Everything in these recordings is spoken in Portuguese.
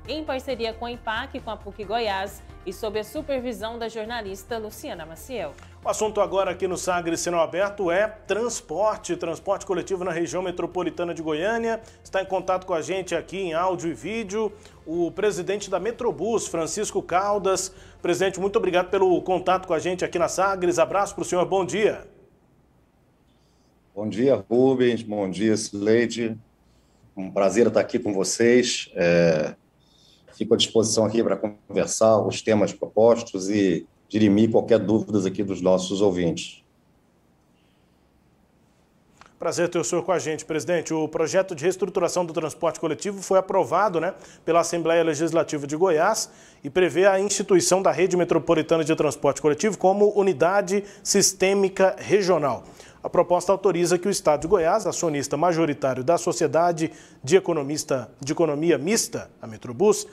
em parceria com a IMPAC, com a PUC Goiás e sob a supervisão da jornalista Luciana Maciel. O assunto agora aqui no Sagres Sinal Aberto é transporte coletivo na região metropolitana de Goiânia. Está em contato com a gente aqui em áudio e vídeo o presidente da Metrobus, Francisco Caldas. Presidente, muito obrigado pelo contato com a gente aqui na Sagres. Abraço para o senhor, bom dia. Bom dia, Rubens. Bom dia, Sileide. Um prazer estar aqui com vocês. Fico à disposição aqui para conversar os temas propostos e dirimir qualquer dúvida aqui dos nossos ouvintes. Prazer ter o senhor com a gente, presidente. O projeto de reestruturação do transporte coletivo foi aprovado, pela Assembleia Legislativa de Goiás e prevê a instituição da Rede Metropolitana de Transporte Coletivo como unidade sistêmica regional. A proposta autoriza que o Estado de Goiás, acionista majoritário da Sociedade de Economia Mista, a Metrobus,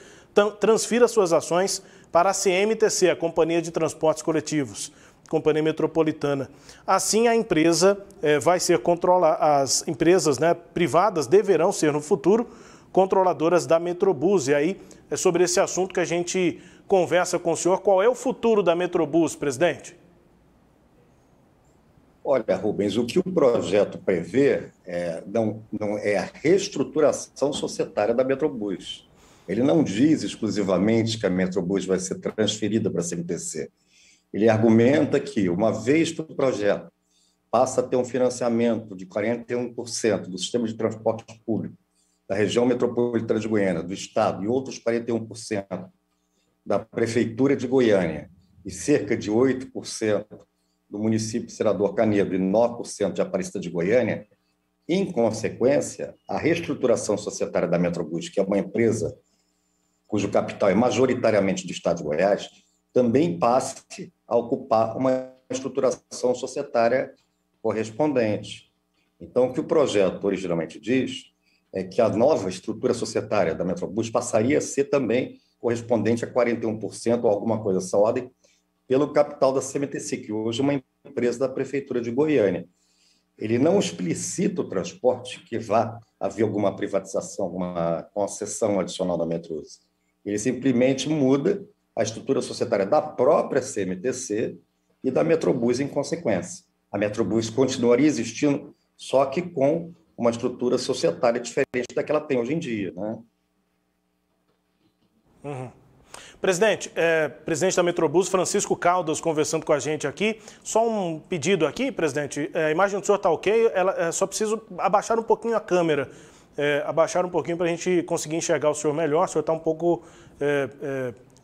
transfira suas ações para a CMTC, a Companhia de Transportes Coletivos, Companhia Metropolitana. Assim, a empresa vai ser controlada, as empresas privadas deverão ser, no futuro, controladoras da Metrobus. E aí, é sobre esse assunto que a gente conversa com o senhor. Qual é o futuro da Metrobus, presidente? Olha, Rubens, o que o projeto prevê não é a reestruturação societária da Metrobus. Ele não diz exclusivamente que a Metrobus vai ser transferida para a CMTC. Ele argumenta que, uma vez que o projeto passa a ter um financiamento de 41% do sistema de transporte público da região metropolitana de Goiânia, do Estado, e outros 41% da Prefeitura de Goiânia, e cerca de 8% do município de Senador Canedo e 9% de Aparecida de Goiânia, em consequência, a reestruturação societária da Metrobus, que é uma empresa cujo capital é majoritariamente do Estado de Goiás, também passe a ocupar uma estruturação societária correspondente. Então, o que o projeto originalmente diz é que a nova estrutura societária da Metrobus passaria a ser também correspondente a 41% ou alguma coisa essa ordem, pelo capital da CMTC, que hoje é uma empresa da Prefeitura de Goiânia. Ele não explicita o transporte que vá haver alguma privatização, alguma concessão adicional da Metrobus. Ele simplesmente muda a estrutura societária da própria CMTC e da Metrobus em consequência. A Metrobus continuaria existindo, só que com uma estrutura societária diferente da que ela tem hoje em dia, Uhum. Presidente, presidente da Metrobus, Francisco Caldas, conversando com a gente aqui. Só um pedido aqui, presidente. A imagem do senhor está ok, só preciso abaixar um pouquinho a câmera. Abaixar um pouquinho para a gente conseguir enxergar o senhor melhor. O senhor está um pouco...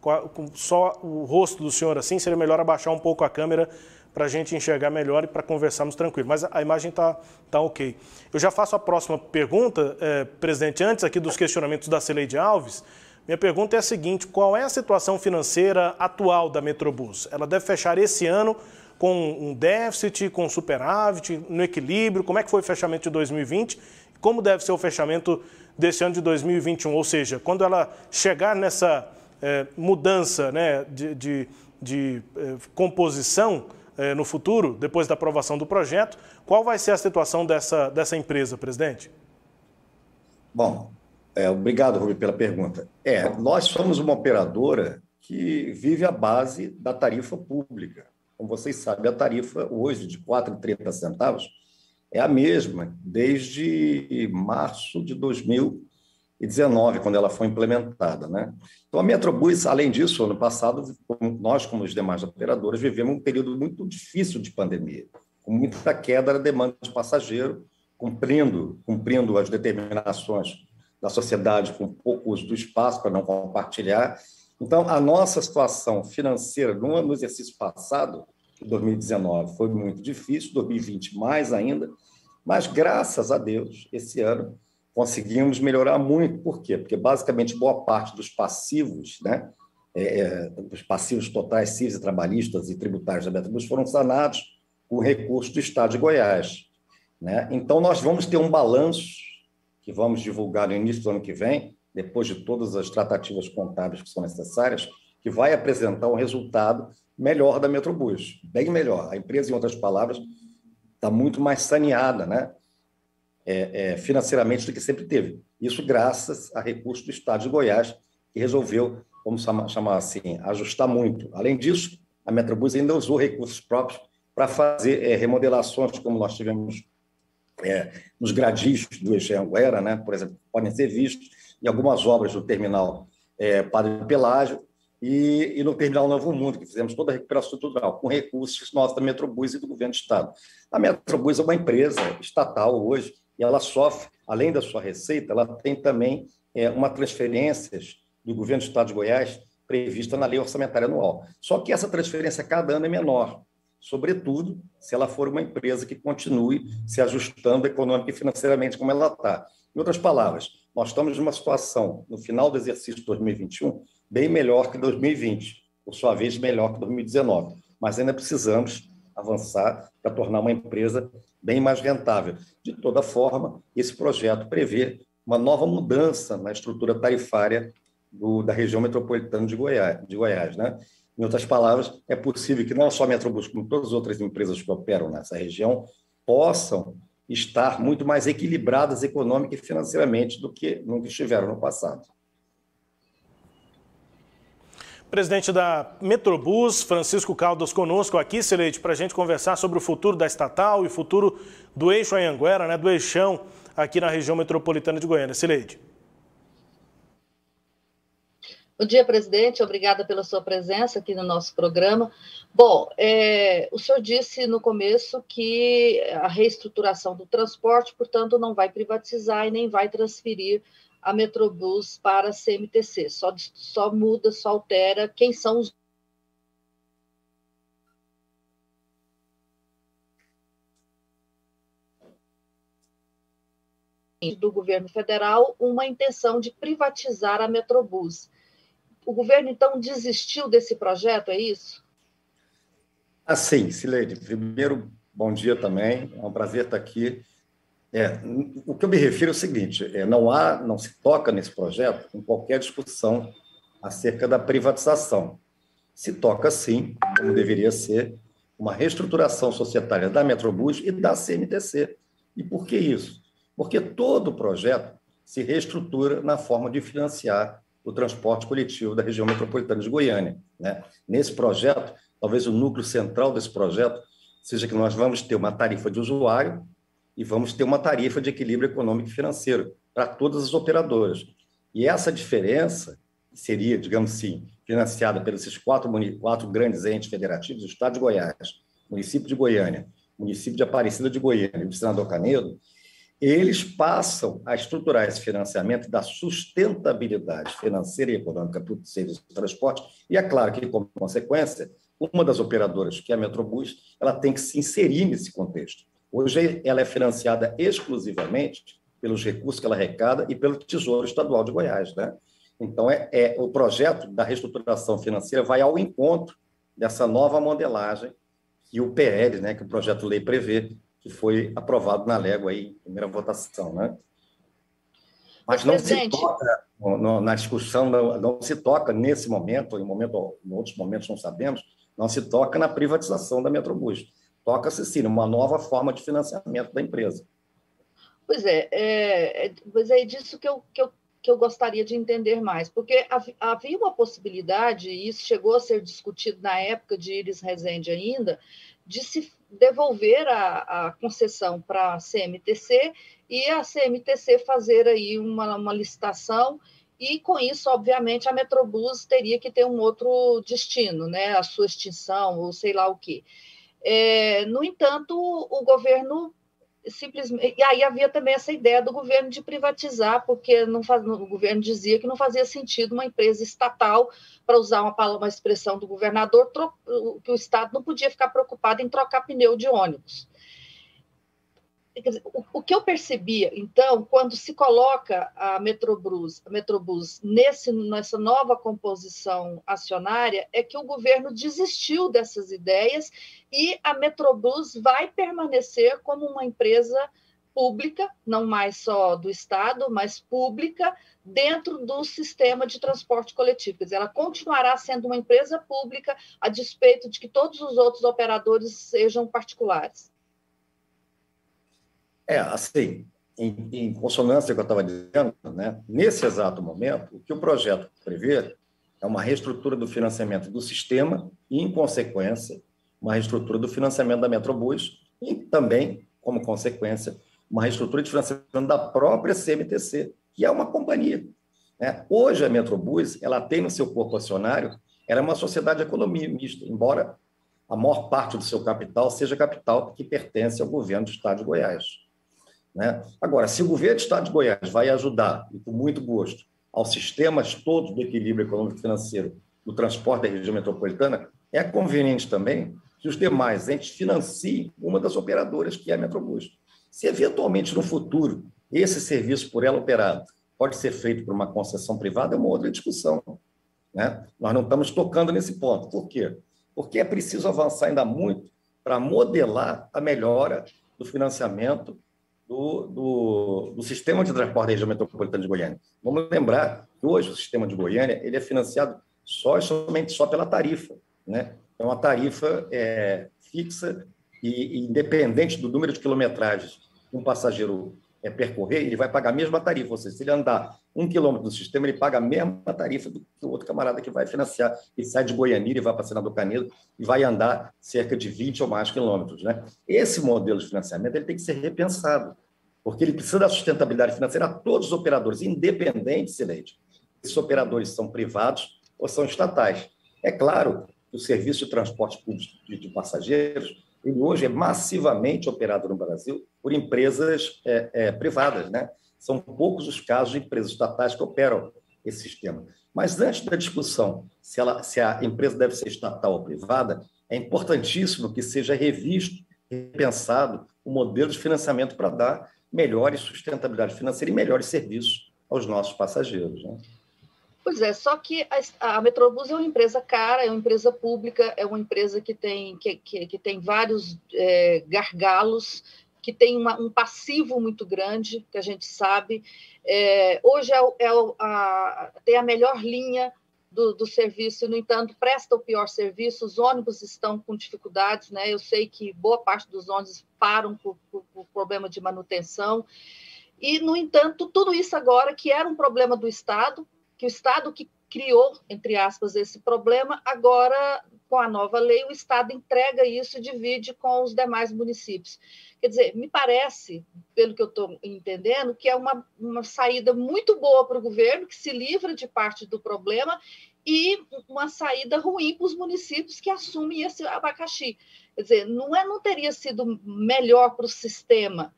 com só o rosto do senhor assim, seria melhor abaixar um pouco a câmera para a gente enxergar melhor e para conversarmos tranquilo. Mas a imagem está ok. Eu já faço a próxima pergunta, presidente, antes aqui dos questionamentos da Sileide Alves. Minha pergunta é a seguinte: qual é a situação financeira atual da Metrobus? Ela deve fechar esse ano com um déficit, com superávit, no equilíbrio? Como é que foi o fechamento de 2020? Como deve ser o fechamento desse ano de 2021? Ou seja, quando ela chegar nessa mudança de composição no futuro, depois da aprovação do projeto, qual vai ser a situação dessa empresa, presidente? Bom, obrigado, Rubem, pela pergunta. Nós somos uma operadora que vive à base da tarifa pública. Como vocês sabem, a tarifa hoje de R$ 4,30 é a mesma desde março de 2019, quando ela foi implementada, Então, a Metrobus, além disso, ano passado, nós, como os demais operadoras, vivemos um período muito difícil de pandemia, com muita queda da demanda de passageiro, cumprindo as determinações da sociedade com pouco uso do espaço para não compartilhar. Então, a nossa situação financeira no exercício passado, 2019, foi muito difícil, 2020 mais ainda, mas, graças a Deus, esse ano conseguimos melhorar muito. Por quê? Porque, basicamente, boa parte dos passivos, os passivos totais, cíveis e trabalhistas e tributários da Metrobus foram sanados com recursos do Estado de Goiás. Então, nós vamos ter um balanço que vamos divulgar no início do ano que vem, depois de todas as tratativas contábeis que são necessárias, que vai apresentar um resultado melhor da Metrobus, bem melhor. A empresa, em outras palavras, está muito mais saneada, financeiramente do que sempre teve. Isso graças a recursos do Estado de Goiás, e resolveu, vamos chamar assim, ajustar muito. Além disso, a Metrobus ainda usou recursos próprios para fazer remodelações, como nós tivemos nos gradios do Eixo Anhanguera, né? Por exemplo, podem ser vistos em algumas obras do terminal Padre Pelágio e no terminal Novo Mundo, que fizemos toda a recuperação estrutural, com recursos nossos da Metrobus e do governo do Estado. A Metrobus é uma empresa estatal hoje, e ela sofre, além da sua receita, ela tem também uma transferências do governo do Estado de Goiás prevista na lei orçamentária anual. Só que essa transferência cada ano é menor, sobretudo se ela for uma empresa que continue se ajustando econômica e financeiramente como ela está. Em outras palavras, nós estamos numa situação, no final do exercício de 2021, bem melhor que 2020, por sua vez, melhor que 2019. Mas ainda precisamos avançar para tornar uma empresa bem mais rentável. De toda forma, esse projeto prevê uma nova mudança na estrutura tarifária da região metropolitana de Goiás, né? Em outras palavras, é possível que não só a Metrobus, como todas as outras empresas que operam nessa região, possam estar muito mais equilibradas econômica e financeiramente do que nunca estiveram no passado. Presidente da Metrobus, Francisco Caldas, conosco aqui, Sileide, para a gente conversar sobre o futuro da estatal e o futuro do Eixo Anhanguera, né, do Eixão, aqui na região metropolitana de Goiânia. Sileide. Bom dia, presidente. Obrigada pela sua presença aqui no nosso programa. Bom, o senhor disse no começo que a reestruturação do transporte, portanto, não vai privatizar e nem vai transferir a Metrobus para a CMTC. Só muda, só altera quem são os do governo federal uma intenção de privatizar a Metrobus. O governo, então, desistiu desse projeto, é isso? Assim, Sileide, primeiro, bom dia também, é um prazer estar aqui. O que eu me refiro é o seguinte, não se toca nesse projeto em qualquer discussão acerca da privatização. Se toca, sim, como deveria ser, uma reestruturação societária da Metrobus e da CMTC. E por que isso? Porque todo o projeto se reestrutura na forma de financiar o transporte coletivo da região metropolitana de Goiânia, né? Nesse projeto, talvez o núcleo central desse projeto seja que nós vamos ter uma tarifa de usuário e vamos ter uma tarifa de equilíbrio econômico e financeiro para todas as operadoras. E essa diferença seria, digamos assim, financiada pelos esses quatro grandes entes federativos, o Estado de Goiás, município de Goiânia, município de Aparecida de Goiânia e o Senador Canedo. Eles passam a estruturar esse financiamento da sustentabilidade financeira e econômica para o serviço de transporte, e é claro que, como consequência, uma das operadoras, que é a Metrobus, ela tem que se inserir nesse contexto. Hoje, ela é financiada exclusivamente pelos recursos que ela arrecada e pelo Tesouro Estadual de Goiás, né? Então, o projeto da reestruturação financeira vai ao encontro dessa nova modelagem que o PL, né, que o projeto de lei prevê, que foi aprovado na Légua aí, em primeira votação, né? Mas não se toca na discussão, não se toca nesse momento, em outros momentos não sabemos, não se toca na privatização da Metrobus. Toca-se, sim, uma nova forma de financiamento da empresa. Pois é disso que eu gostaria de entender mais, porque havia uma possibilidade, e isso chegou a ser discutido na época de Iris Rezende ainda, de se devolver a concessão para a CMTC e a CMTC fazer aí uma licitação e, com isso, obviamente, a Metrobus teria que ter um outro destino, né? A sua extinção ou sei lá o quê. No entanto, o governo simplesmente... E aí havia também essa ideia do governo de privatizar, porque o governo dizia que não fazia sentido uma empresa estatal, para usar uma expressão do governador, que o Estado não podia ficar preocupado em trocar pneu de ônibus. Quer dizer, o que eu percebia, então, quando se coloca a Metrobus nessa nova composição acionária, é que o governo desistiu dessas ideias e a Metrobus vai permanecer como uma empresa pública, não mais só do Estado, mas pública, dentro do sistema de transporte coletivo. Quer dizer, ela continuará sendo uma empresa pública, a despeito de que todos os outros operadores sejam particulares. Assim, em consonância com o que eu estava dizendo, né, nesse exato momento, o que o projeto prevê é uma reestrutura do financiamento do sistema e, em consequência, uma reestrutura do financiamento da Metrobus e também, como consequência, uma reestrutura de financiamento da própria CMTC, que é uma companhia, né? Hoje, a Metrobus, ela tem no seu corpo acionário, ela é uma sociedade de economia mista, embora a maior parte do seu capital seja capital que pertence ao governo do Estado de Goiás, né? Agora, se o governo do Estado de Goiás vai ajudar, e com muito gosto, aos sistemas todos do equilíbrio econômico e financeiro do transporte da região metropolitana, é conveniente também que os demais entes financiem uma das operadoras, que é a Metrobus. Se, eventualmente, no futuro, esse serviço por ela operado pode ser feito por uma concessão privada, é uma outra discussão, né? Nós não estamos tocando nesse ponto. Por quê? Porque é preciso avançar ainda muito para modelar a melhora do financiamento do sistema de transporte da região metropolitana de Goiânia. Vamos lembrar que hoje o sistema de Goiânia ele é financiado somente pela tarifa, né? É uma tarifa fixa e independente do número de quilometragens que um passageiro percorrer, ele vai pagar a mesma tarifa. Ou seja, se ele andar 1 quilômetro do sistema, ele paga a mesma tarifa do que o outro camarada que vai financiar. Ele sai de Goianira e vai para Senador Canedo e vai andar cerca de 20 ou mais quilômetros, né? Esse modelo de financiamento ele tem que ser repensado, porque ele precisa da sustentabilidade financeira a todos os operadores, independentes, Sileide. Esses operadores são privados ou são estatais. É claro que o serviço de transporte público de passageiros ele hoje é massivamente operado no Brasil por empresas privadas, né? São poucos os casos de empresas estatais que operam esse sistema. Mas antes da discussão se a empresa deve ser estatal ou privada, é importantíssimo que seja revisto, repensado o modelo de financiamento para dar melhores sustentabilidade financeira e melhores serviços aos nossos passageiros, né? Pois é, só que a Metrobus é uma empresa cara, é uma empresa pública, é uma empresa que tem vários gargalos, que tem um passivo muito grande, que a gente sabe. Hoje tem a melhor linha do serviço, no entanto, presta o pior serviço, os ônibus estão com dificuldades, né? Eu sei que boa parte dos ônibus param por problema de manutenção, e, no entanto, tudo isso agora, que era um problema do Estado, que o Estado que criou, entre aspas, esse problema, agora, com a nova lei, o Estado entrega isso e divide com os demais municípios. Quer dizer, me parece, pelo que eu estou entendendo, que é uma saída muito boa para o governo, que se livra de parte do problema, e uma saída ruim para os municípios que assumem esse abacaxi. Quer dizer, não teria sido melhor para o sistema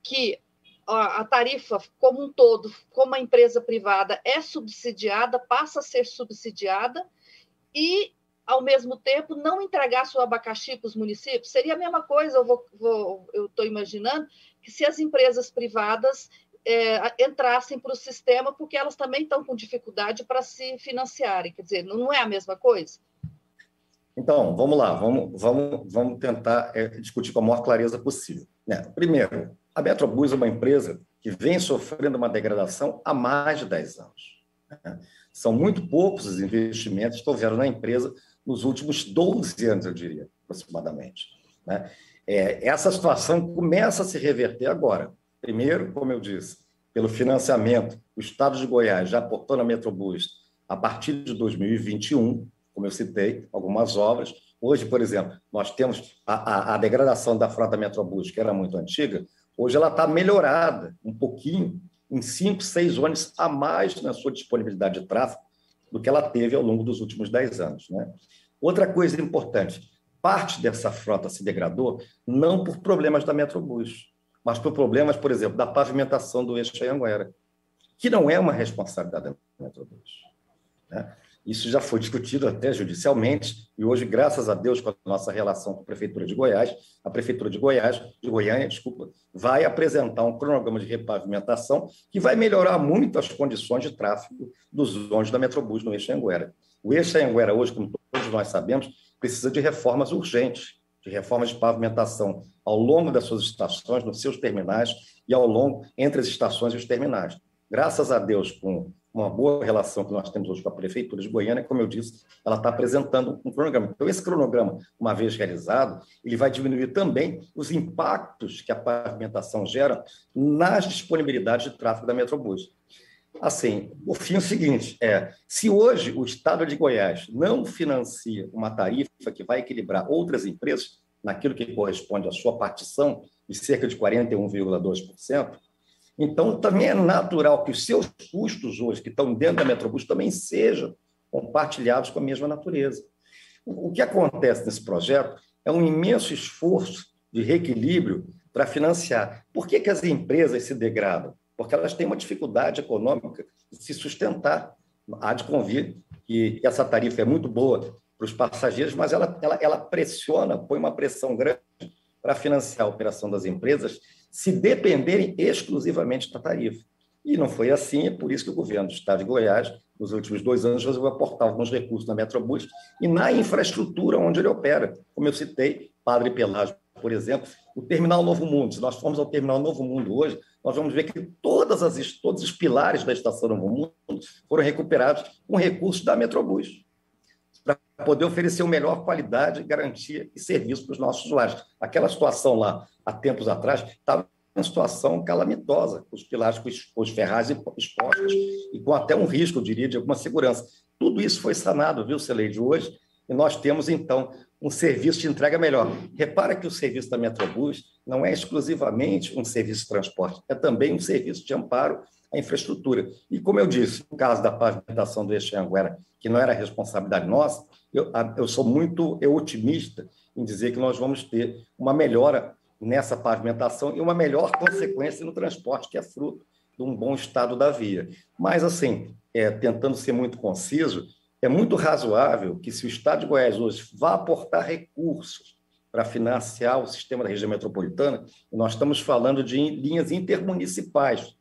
que a tarifa como um todo, como a empresa privada é subsidiada, passa a ser subsidiada e, ao mesmo tempo, não entregar seu abacaxi para os municípios? Seria a mesma coisa, eu estou imaginando, que se as empresas privadas entrassem para o sistema, porque elas também estão com dificuldade para se financiarem. Quer dizer, não é a mesma coisa? Então, vamos lá, vamos tentar discutir com a maior clareza possível, né? Primeiro, a Metrobus é uma empresa que vem sofrendo uma degradação há mais de 10 anos, né? São muito poucos os investimentos que houveram na empresa nos últimos 12 anos, eu diria, aproximadamente, né? Essa situação começa a se reverter agora. Primeiro, como eu disse, pelo financiamento, o Estado de Goiás já aportou na Metrobus a partir de 2021, como eu citei, algumas obras. Hoje, por exemplo, nós temos a degradação da frota Metrobus, que era muito antiga, hoje ela está melhorada um pouquinho, em 5, 6 ônibus a mais na sua disponibilidade de tráfego do que ela teve ao longo dos últimos 10 anos, né? Outra coisa importante, parte dessa frota se degradou não por problemas da Metrobus, mas por problemas, por exemplo, da pavimentação do eixo Anhanguera, que não é uma responsabilidade da Metrobus, né? Isso já foi discutido até judicialmente e hoje, graças a Deus, com a nossa relação com a Prefeitura de Goiás, a Prefeitura de Goiânia, vai apresentar um cronograma de repavimentação que vai melhorar muito as condições de tráfego dos ônibus da Metrobus no eixo Anhanguera. O eixo Anhanguera hoje, como todos nós sabemos, precisa de reformas urgentes, de reformas de pavimentação ao longo das suas estações, nos seus terminais e ao longo entre as estações e os terminais. Graças a Deus, com uma boa relação que nós temos hoje com a Prefeitura de Goiânia, como eu disse, ela está apresentando um cronograma. Então, esse cronograma, uma vez realizado, ele vai diminuir também os impactos que a pavimentação gera nas disponibilidades de tráfego da Metrobus. Assim, o fim é o seguinte, se hoje o Estado de Goiás não financia uma tarifa que vai equilibrar outras empresas, naquilo que corresponde à sua partição, de cerca de 41,2%, então também é natural que os seus custos hoje, que estão dentro da Metrobus, também sejam compartilhados com a mesma natureza. O que acontece nesse projeto é um imenso esforço de reequilíbrio para financiar. Por que as empresas se degradam? Porque elas têm uma dificuldade econômica de se sustentar. Há de convir que essa tarifa é muito boa para os passageiros, mas ela pressiona, põe uma pressão grande para financiar a operação das empresas se dependerem exclusivamente da tarifa. E não foi assim, é por isso que o governo do Estado de Goiás, nos últimos 2 anos, resolveu aportar alguns recursos na Metrobus e na infraestrutura onde ele opera. Como eu citei, Padre Pelágio, por exemplo, o Terminal Novo Mundo. Se nós formos ao Terminal Novo Mundo hoje, nós vamos ver que todos os pilares da Estação Novo Mundo foram recuperados com recursos da Metrobus, para poder oferecer uma melhor qualidade, garantia e serviço para os nossos usuários. Aquela situação lá, há tempos atrás, estava uma situação calamitosa, os pilares com os ferragens expostos e com até um risco, eu diria, de alguma segurança. Tudo isso foi sanado, viu, Celeide, hoje, e nós temos, então, um serviço de entrega melhor. Repara que o serviço da Metrobus não é exclusivamente um serviço de transporte, é também um serviço de amparo à infraestrutura. E, como eu disse, no caso da pavimentação do eixo Anhanguera, que não era responsabilidade nossa, eu sou muito otimista em dizer que nós vamos ter uma melhora nessa pavimentação e uma melhor consequência no transporte, que é fruto de um bom estado da via. Mas, assim, tentando ser muito conciso, é muito razoável que, se o Estado de Goiás hoje vá aportar recursos para financiar o sistema da região metropolitana, nós estamos falando de linhas intermunicipais,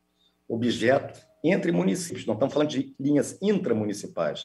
objeto entre municípios, não estamos falando de linhas intramunicipais.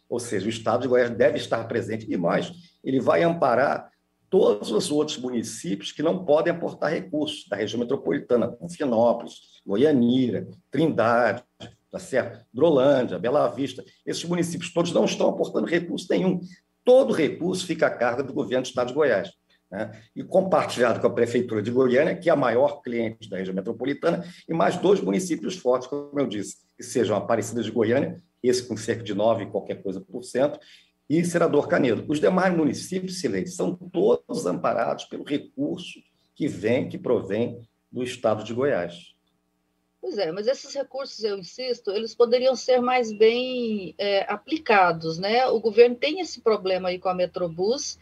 Ou seja, o Estado de Goiás deve estar presente, e mais, ele vai amparar todos os outros municípios que não podem aportar recursos da região metropolitana, como Finópolis, Goianira, Trindade, tá certo? Drolândia, Bela Vista. Esses municípios todos não estão aportando recurso nenhum. Todo recurso fica a cargo do governo do Estado de Goiás, né? E compartilhado com a Prefeitura de Goiânia, que é a maior cliente da região metropolitana, e mais 2 municípios fortes, como eu disse, que sejam Aparecida de Goiânia, esse com cerca de 9 qualquer coisa por cento, e Senador Canedo. Os demais municípios, Silêncio, são todos amparados pelo recurso que provém do Estado de Goiás. Pois é, mas esses recursos, eu insisto, eles poderiam ser mais bem aplicados, né? O governo tem esse problema aí com a Metrobus,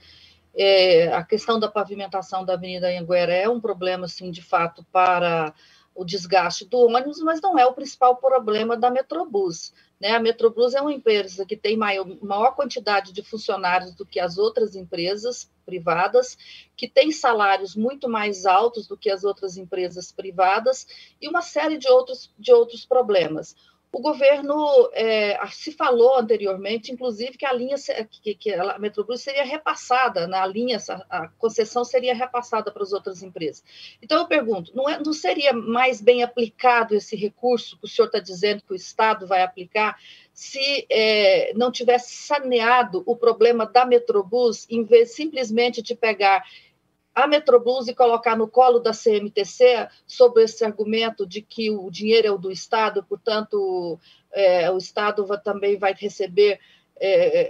a questão da pavimentação da Avenida Anhanguera é um problema, assim, de fato, para o desgaste do ônibus, mas não é o principal problema da Metrobus, né? A Metrobus é uma empresa que tem maior quantidade de funcionários do que as outras empresas privadas, que tem salários muito mais altos do que as outras empresas privadas e uma série de outros problemas. O governo se falou anteriormente, inclusive, que a linha, que a Metrobus seria repassada, na linha, a concessão seria repassada para as outras empresas. Então, eu pergunto, não seria mais bem aplicado esse recurso que o senhor está dizendo que o Estado vai aplicar, se não tivesse saneado o problema da Metrobus, em vez simplesmente de pegar a Metrobus e colocar no colo da CMTC, sob esse argumento de que o dinheiro é o do Estado, portanto, o Estado também vai receber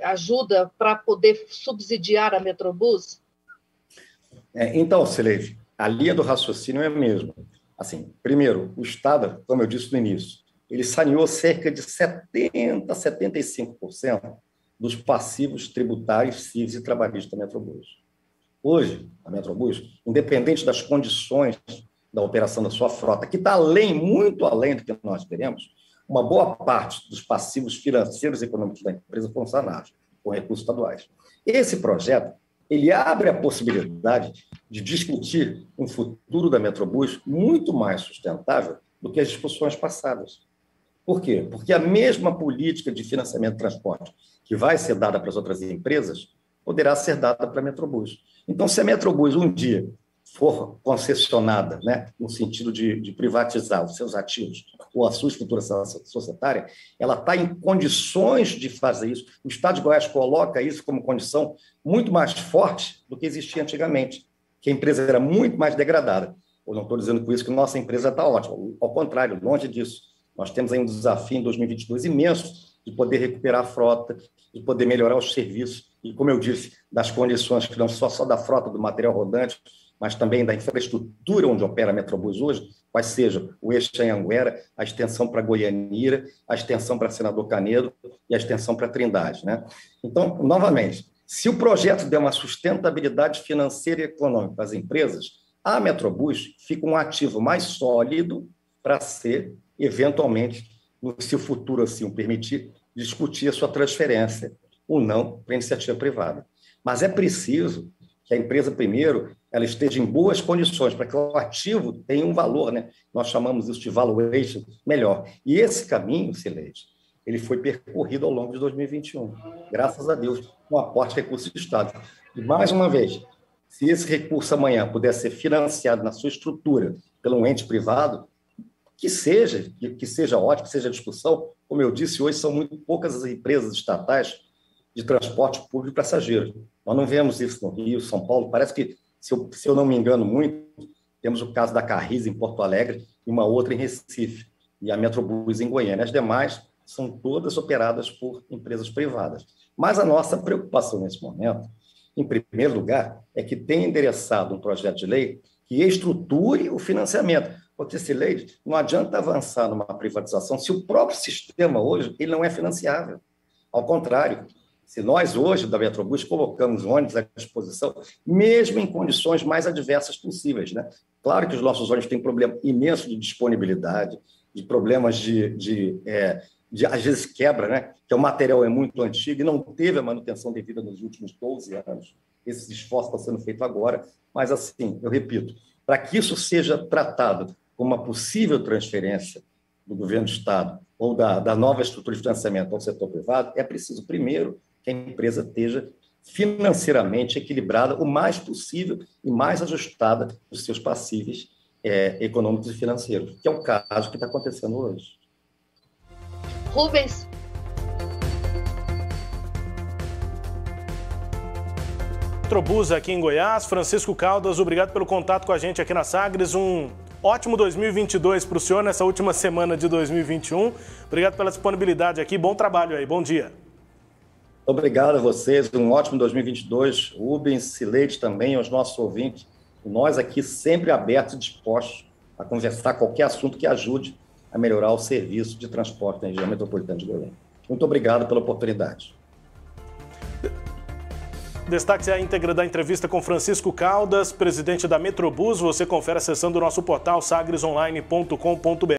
ajuda para poder subsidiar a Metrobus? Então, Celeide, a linha do raciocínio é a mesma. Assim, primeiro, o Estado, como eu disse no início, ele saneou cerca de 70% a 75% dos passivos tributários, cíveis e trabalhistas da Metrobus. Hoje, a Metrobus, independente das condições da operação da sua frota, que está muito além do que nós queremos, uma boa parte dos passivos financeiros e econômicos da empresa foram sanados com recursos estaduais. Esse projeto, ele abre a possibilidade de discutir um futuro da Metrobus muito mais sustentável do que as discussões passadas. Por quê? Porque a mesma política de financiamento de transporte que vai ser dada para as outras empresas poderá ser dada para a Metrobus. Então, se a Metrobus um dia for concessionada, né, no sentido de privatizar os seus ativos ou a sua estrutura societária, ela está em condições de fazer isso. O Estado de Goiás coloca isso como condição muito mais forte do que existia antigamente, que a empresa era muito mais degradada. Eu não estou dizendo com isso que nossa empresa está ótima, ao contrário, longe disso. Nós temos aí um desafio em 2022 imenso de poder recuperar a frota, de poder melhorar os serviços e, como eu disse, das condições que não só da frota do material rodante, mas também da infraestrutura onde opera a Metrobus hoje, quais sejam o eixo Anhanguera, a extensão para Goianira, a extensão para Senador Canedo e a extensão para Trindade, né? Então, novamente, se o projeto der uma sustentabilidade financeira e econômica para as empresas, a Metrobus fica um ativo mais sólido para ser, eventualmente, se o futuro assim o permitir, discutir a sua transferência ou não para a iniciativa privada. Mas é preciso que a empresa, primeiro, ela esteja em boas condições, para que o ativo tenha um valor, né? Nós chamamos isso de valuation melhor. E esse caminho, Cileide, ele foi percorrido ao longo de 2021, graças a Deus, com aporte de recursos do Estado. E, mais uma vez, se esse recurso amanhã puder ser financiado na sua estrutura pelo um ente privado, que seja ótimo, que seja discussão. Como eu disse, hoje são muito poucas as empresas estatais de transporte público e passageiro. Nós não vemos isso no Rio, São Paulo. Parece que, se eu não me engano muito, temos o caso da Carris em Porto Alegre e uma outra em Recife, e a Metrobus em Goiânia. As demais são todas operadas por empresas privadas. Mas a nossa preocupação nesse momento, em primeiro lugar, é que tenha endereçado um projeto de lei que estruture o financiamento. Porque, Cileide, não adianta avançar numa privatização se o próprio sistema hoje ele não é financiável. Ao contrário, se nós hoje, da Metrobus, colocamos ônibus à disposição, mesmo em condições mais adversas possíveis, né? Claro que os nossos ônibus têm problema imenso de disponibilidade, de problemas às vezes quebra, né? Que o material é muito antigo e não teve a manutenção devida nos últimos 12 anos. Esse esforço está sendo feito agora, mas, assim, eu repito, para que isso seja tratado como uma possível transferência do governo do Estado ou da nova estrutura de financiamento ao setor privado, é preciso, primeiro, que a empresa esteja financeiramente equilibrada o mais possível e mais ajustada dos seus passíveis econômicos e financeiros, que é o caso que está acontecendo hoje. Rubens. Metrobus aqui em Goiás. Francisco Caldas, obrigado pelo contato com a gente aqui na Sagres. Um ótimo 2022 para o senhor nessa última semana de 2021. Obrigado pela disponibilidade aqui. Bom trabalho aí. Bom dia. Obrigado a vocês. Um ótimo 2022. Rubens, Cileide também, aos nossos ouvintes. Nós aqui sempre abertos e dispostos a conversar qualquer assunto que ajude a melhorar o serviço de transporte na região metropolitana de Goiânia. Muito obrigado pela oportunidade. Destaque a íntegra da entrevista com Francisco Caldas, presidente da Metrobus. Você confere acessando o nosso portal sagresonline.com.br.